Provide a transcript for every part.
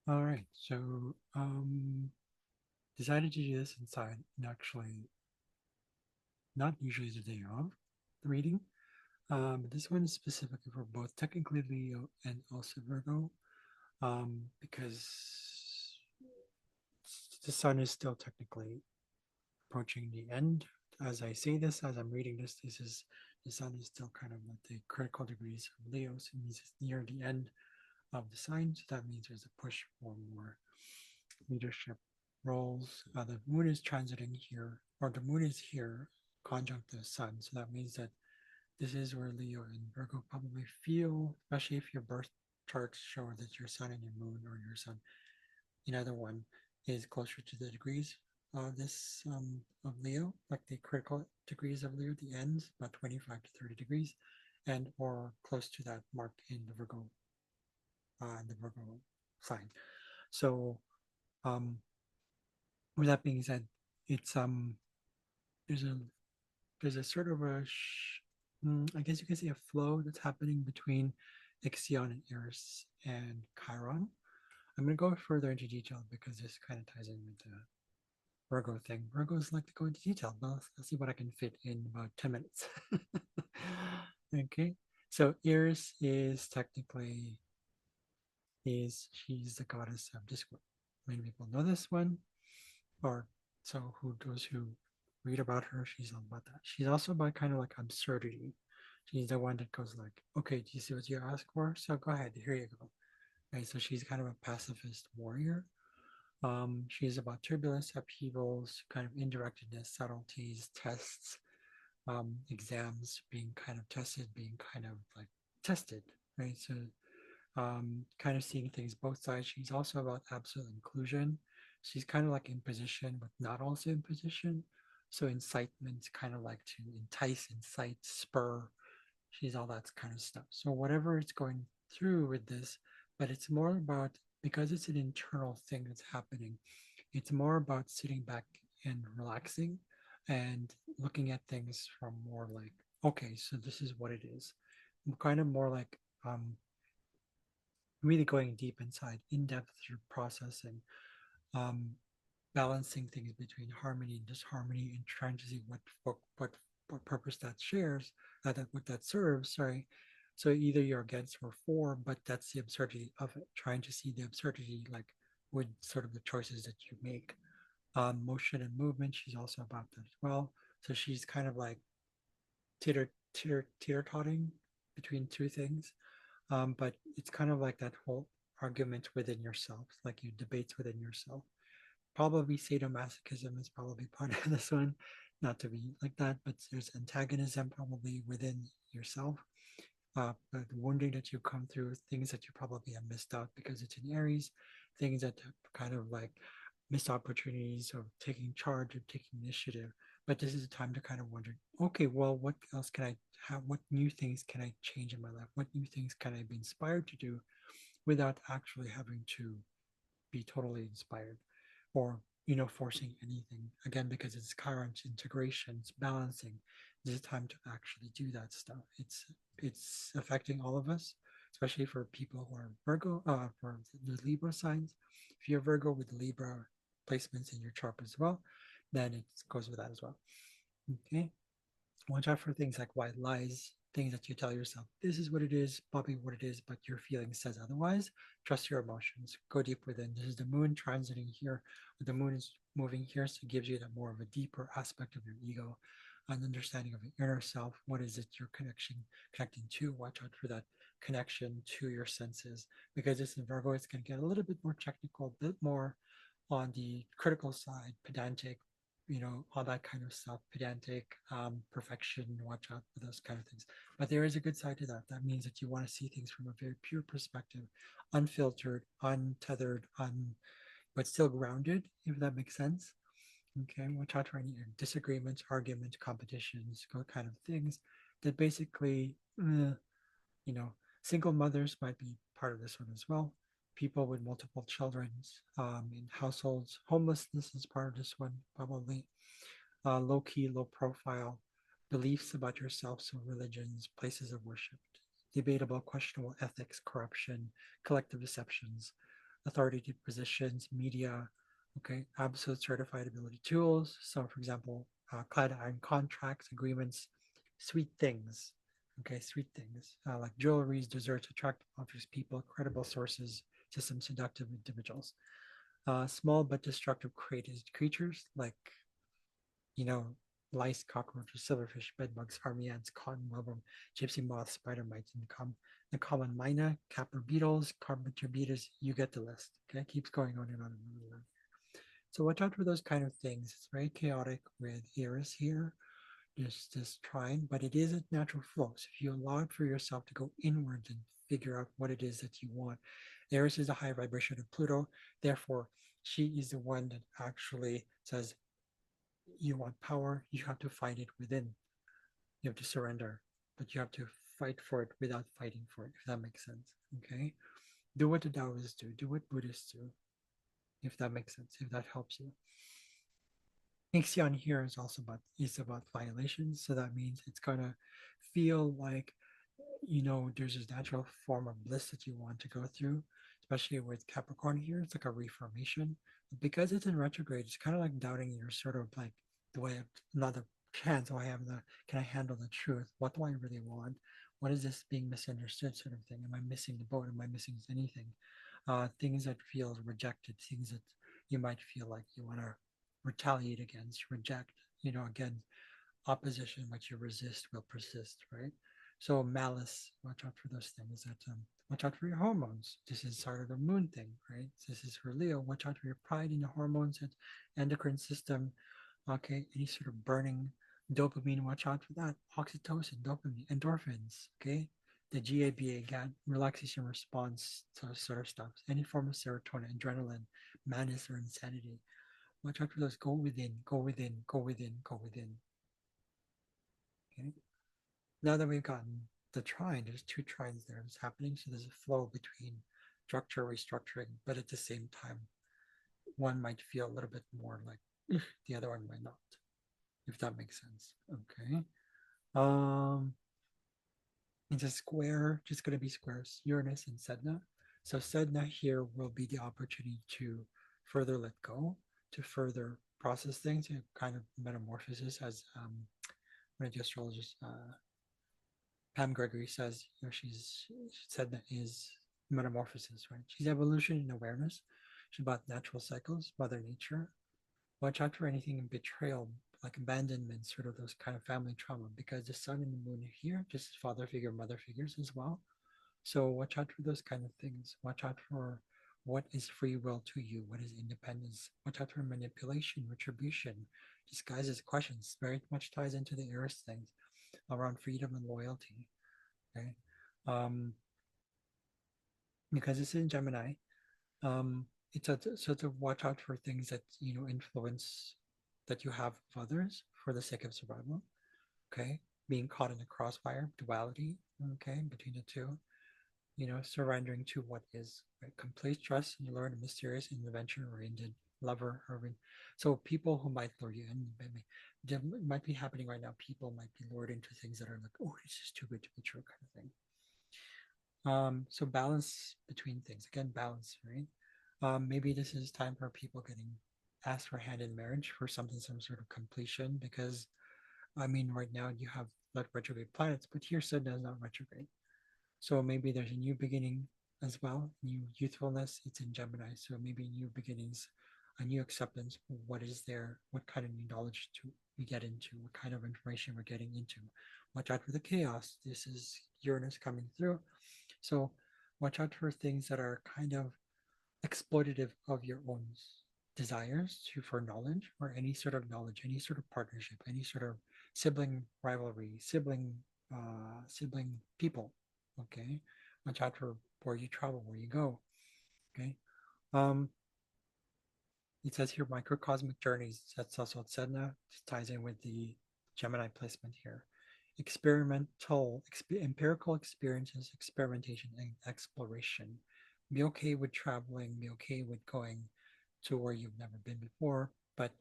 All right. So, decided to do this inside and actually not usually the day of the reading. But this one is specifically for both technically Leo and also Virgo, because the sun is still technically approaching the end. As I say this, as I'm reading this, this is the sun is still kind of at the critical degrees of Leo, so it means it's near the end of the sign. So that means there's a push for more leadership roles. The moon is transiting here, or the moon is here, conjunct the sun. So that means that this is where Leo and Virgo probably feel, especially if your birth charts show that your sun and your moon, or your sun in either one, is closer to the degrees of this of Leo, like the critical degrees of Leo, the ends, about 25 to 30 degrees, and or close to that mark in the Virgo sign. So um, with that being said, it's there's a there's a sort of I guess you can say a flow that's happening between Ixion and Eris and Chiron. I'm going to go further into detail because this kind of ties in with the Virgo thing. Virgos like to go into detail, but let's see what I can fit in about 10 minutes. Okay. So Eris is technically is she's the goddess of discord. Many people know this one, or so who those who read about her, she's all about that. She's also about kind of like absurdity. She's the one that goes like, okay, do you see what you asked for? So go ahead, here you go. Right. So she's kind of a pacifist warrior. She's about turbulence, upheavals, kind of indirectedness, subtleties, tests, exams, being kind of tested, being kind of like tested, right? So kind of seeing things both sides. She's also about absolute inclusion. She's kind of like in position, but not also in position. So incitement, kind of like to entice, incite, spur. She's all that kind of stuff. So whatever it's going through with this, but it's more about because it's an internal thing that's happening. It's more about sitting back and relaxing and looking at things from more like, okay, so this is what it is. Kind of more like really going deep inside, in depth through processing, um, balancing things between harmony and disharmony, and trying to see what purpose that shares, what that serves. Sorry. So either you're against or for, but that's the absurdity of it. Trying to see the absurdity, like with sort of the choices that you make. Motion and movement. She's also about that as well. So she's kind of like teeter totting between two things. But it's kind of like that whole argument within yourself, like you debates within yourself. Probably sadomasochism is probably part of this one, not to be like that, but there's antagonism probably within yourself. The wounding that you come through, things that you probably have missed out because it's in Aries, things that kind of like missed opportunities of taking charge of taking initiative. But this is a time to kind of wonder, okay, well, what else can I have? What new things can I change in my life? What new things can I be inspired to do without actually having to be totally inspired or forcing anything again because it's current integration, it's balancing. It's time to actually do that stuff. It's affecting all of us, especially for people who are Virgo, for the Libra signs. If you're Virgo with Libra placements in your chart as well, then it goes with that as well. Okay. Watch out for things like white lies, things that you tell yourself, this is what it is, probably what it is, but your feeling says otherwise. Trust your emotions. Go deep within. This is the moon transiting here. The moon is moving here, so it gives you that more of a deeper aspect of your ego, an understanding of your inner self. What is it you're connecting to? Watch out for that connection to your senses, because this in Virgo, it's going to get a little bit more technical, a bit more on the critical side, pedantic, all that kind of stuff, pedantic, perfection, watch out for those kind of things. But there is a good side to that. That means that you want to see things from a very pure perspective, unfiltered, untethered, but still grounded, if that makes sense. Okay, watch out for any disagreements, arguments, competitions, kind of things that basically, you know, single mothers might be part of this one as well. People with multiple children in households, homelessness is part of this one, probably. Low key, low profile, beliefs about yourself, so religions, places of worship, debatable, questionable ethics, corruption, collective deceptions. authoritative positions, media, okay, absolute certified ability tools. So, for example, clad iron contracts, agreements, sweet things, okay, sweet things like jewelries, desserts, attractive objects, people, credible sources, systems, seductive individuals. Small but destructive creatures like, you know, lice, cockroaches, silverfish, bedbugs, army ants, cotton webworm, gypsy moths, spider mites, and the common myna, capra beetles, carpenter beetles. You get the list. Okay, it keeps going on and on and on and on. So watch out for those kind of things. It's very chaotic with Eris here, just this trine, but it is a natural flow. So if you allow it for yourself to go inwards and figure out what it is that you want, Eris is a high vibration of Pluto. Therefore, she is the one that actually says, you want power, you have to find it within. You have to surrender, but you have to fight for it without fighting for it, if that makes sense. Okay? Do what the Taoists do what Buddhists do, if that makes sense, if that helps you. Ixion here is about violations, so that means it's gonna feel like, there's this natural form of bliss that you want to go through, especially with Capricorn here. It's like a reformation. Because it's in retrograde, it's kind of like doubting your sort of like, do I have another chance? Do I have can I handle the truth? What do I really want? What is this being misunderstood sort of thing? Am I missing the boat? Am I missing anything? Things that feel rejected, things that you might feel like you want to retaliate against, reject, again, opposition, what you resist will persist, right? So malice, watch out for those things. Watch out for your hormones. This is sort of the moon thing, right? This is for Leo. Watch out for your pride in the hormones and endocrine system. Okay, any sort of burning dopamine. Watch out for that. Oxytocin, dopamine, endorphins. Okay, the GABA, GAD, relaxation response, sort of stuff. Any form of serotonin, adrenaline, madness, or insanity. Watch out for those. Go within. Go within. Go within. Go within. Okay. Now that we've gotten the trine, there's two trines there that's happening. So there's a flow between structure, restructuring, but at the same time, one might feel a little bit more like the other one might not, if that makes sense. Okay. Um, it's a square, just going to be squares, Uranus and Sedna. So Sedna here will be the opportunity to further let go, to further process things, kind of metamorphosis, as one of the astrologers, Pam Gregory says, she said that is metamorphosis, right? She's evolution in awareness. She's about natural cycles, Mother Nature. Watch out for anything in betrayal, like abandonment, sort of those kind of family trauma, because the sun and the moon are here, just as father figure, mother figures as well. So watch out for those kind of things. Watch out for what is free will to you, what is independence. Watch out for manipulation, retribution, disguises, questions. Very much ties into the Eris things around freedom and loyalty. Okay. Um, because it's in Gemini, it's so to watch out for things that influence that you have of others for the sake of survival. Okay, being caught in a crossfire, duality. Okay, between the two. Surrendering to what is, right? Complete trust and you learn a mysterious and adventure-oriented lover. So people who might lure you in, might be happening right now. People might be lured into things that are like, oh, this is too good to be true, kind of thing. So balance between things. Again, balance, right? Maybe this is time for people getting asked for hand in marriage for something, some sort of completion, because I mean, right now you have like retrograde planets, but here Saturn is not retrograde. So maybe there's a new beginning as well, new youthfulness. It's in Gemini, so maybe new beginnings, a new acceptance. What is there? What kind of new knowledge to we get into? What kind of information we're getting into? Watch out for the chaos. This is Uranus coming through. So watch out for things that are kind of exploitative of your own desires for knowledge or any sort of knowledge, any sort of partnership, any sort of sibling rivalry, sibling people. Okay, watch out for where you travel, where you go. Okay, um, it says here microcosmic journeys. That's also Sedna. It ties in with the Gemini placement here. Empirical experiences, experimentation, and exploration. Be okay with traveling, be okay with going to where you've never been before, but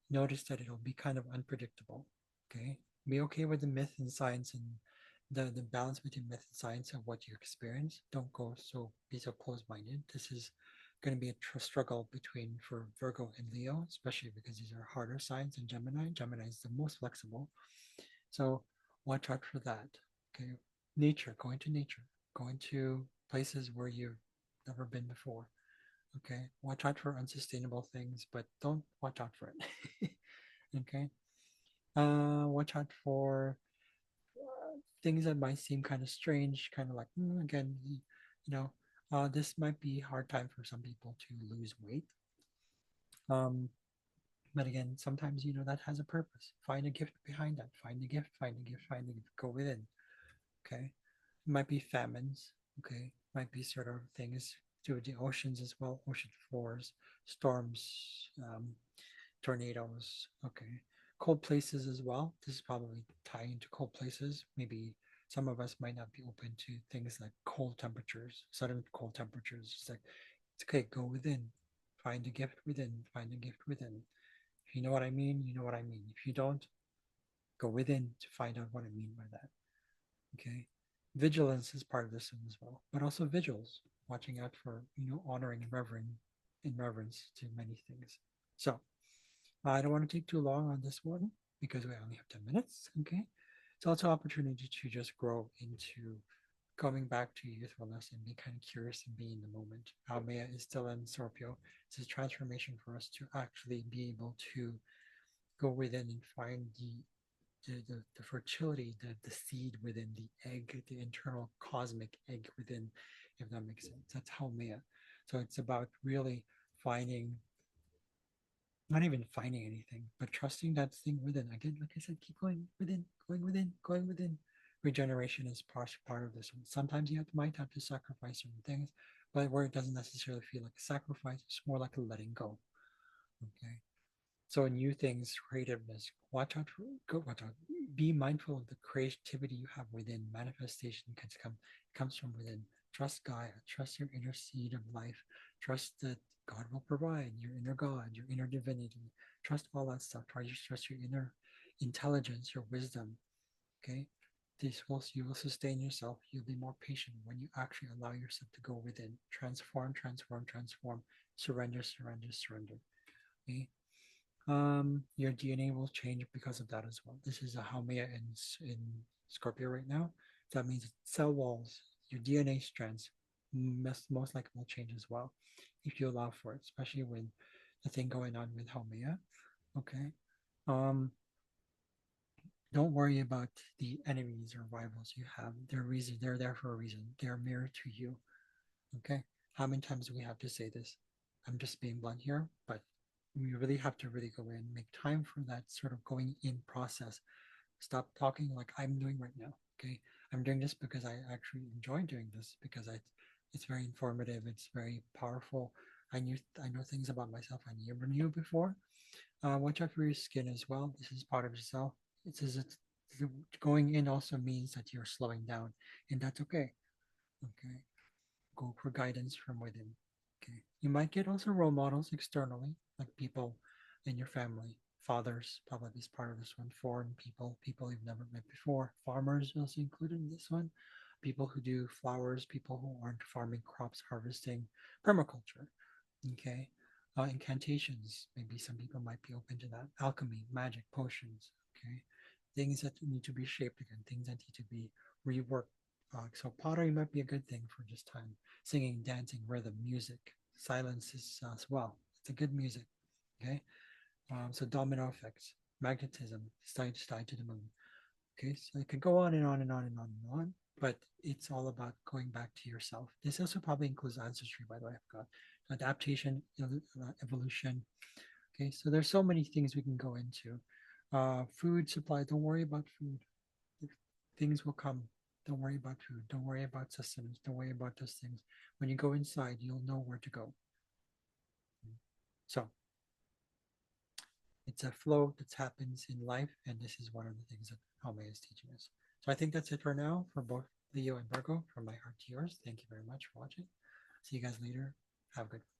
notice that it'll be kind of unpredictable. Okay. Be okay with the myth and science and the balance between myth and science of what you experience. Don't be so close minded. This is going to be a struggle between for Virgo and Leo, especially because these are harder signs than Gemini. Gemini is the most flexible. So watch out for that. Okay. Nature, going to places where you've never been before. Okay. Watch out for unsustainable things, but don't watch out for it. Okay. Watch out for things that might seem kind of strange, kind of like, again, know, this might be a hard time for some people to lose weight. Um, but again, sometimes, that has a purpose. Find a gift behind that. Find a gift, find a gift, find a gift, go within. Okay. It might be famines. Okay. Might be sort of things to the oceans as well, ocean floors, storms, tornadoes. Okay. Cold places as well. This is probably tying into cold places. Maybe some of us might not be open to things like cold temperatures, sudden cold temperatures. It's like, it's okay, go within. Find a gift within. Find a gift within. If you know what I mean, you know what I mean. If you don't, go within to find out what I mean by that. Okay. Vigilance is part of this one as well, but also vigils, watching out for, honoring and revering in reverence to many things. So I don't want to take too long on this one because we only have 10 minutes. Okay. It's also an opportunity to just grow into coming back to youthfulness and be kind of curious and be in the moment. Almea is still in Scorpio. It's a transformation for us to actually be able to go within and find the fertility, the seed within the egg, the internal cosmic egg within, if that makes sense. That's Haumea. So it's about really finding, not even finding anything, but trusting that thing within. Again, like I said, keep going within, going within, going within. Regeneration is part of this one. Sometimes might have to sacrifice certain things, but where it doesn't necessarily feel like a sacrifice, it's more like a letting go. Okay. So new things, creativeness, watch out for, go watch out. Be mindful of the creativity you have within. Manifestation comes from within. Trust Gaia, trust your inner seed of life, trust that God will provide, your inner God, your inner divinity. Trust all that stuff. Try to trust your inner intelligence, your wisdom. Okay. You will sustain yourself. You'll be more patient when you actually allow yourself to go within. Transform, transform, transform. Surrender, surrender, surrender. Okay. Your DNA will change because of that as well. This is a Haumea in Scorpio right now. That means cell walls, your DNA strands most likely will change as well if you allow for it, especially when the thing going on with Haumea. Okay. Um, don't worry about the enemies or rivals you have. They're there for a reason. They're a mirror to you. Okay. How many times do we have to say this? I'm just being blunt here, but you really have to really go in, make time for that sort of going in process. Stop talking like I'm doing right now. Okay. I'm doing this because I actually enjoy doing this because it's very informative. It's very powerful. I know things about myself I never knew before. Watch out for your skin as well. This is part of yourself. It says it's going in also means that you're slowing down, and that's okay. Okay. Go for guidance from within. Okay. You might get also role models externally, like people in your family. Fathers probably is part of this one. Foreign people you've never met before. Farmers also included in this one. People who do flowers, people who aren't farming crops, harvesting, permaculture. Okay. Incantations. Maybe some people might be open to that. Alchemy, magic, potions. Okay. Things that need to be shaped again, things that need to be reworked. So pottery might be a good thing for just time. Singing, dancing, rhythm, music. Silence is as well. It's a good music. Okay. So domino effects, magnetism, tied to the moon. Okay, so it could go on and on and on and on and on, but it's all about going back to yourself. This also probably includes ancestry, by the way. I forgot adaptation, evolution. Okay, so there's so many things we can go into. Food supply. Don't worry about food. Things will come. Don't worry about food. Don't worry about sustenance. Don't worry about those things. When you go inside, you'll know where to go. So it's a flow that happens in life, and this is one of the things that Almay is teaching us. So I think that's it for now for both Leo and Virgo. From my heart to yours. Thank you very much for watching. See you guys later. Have a good one.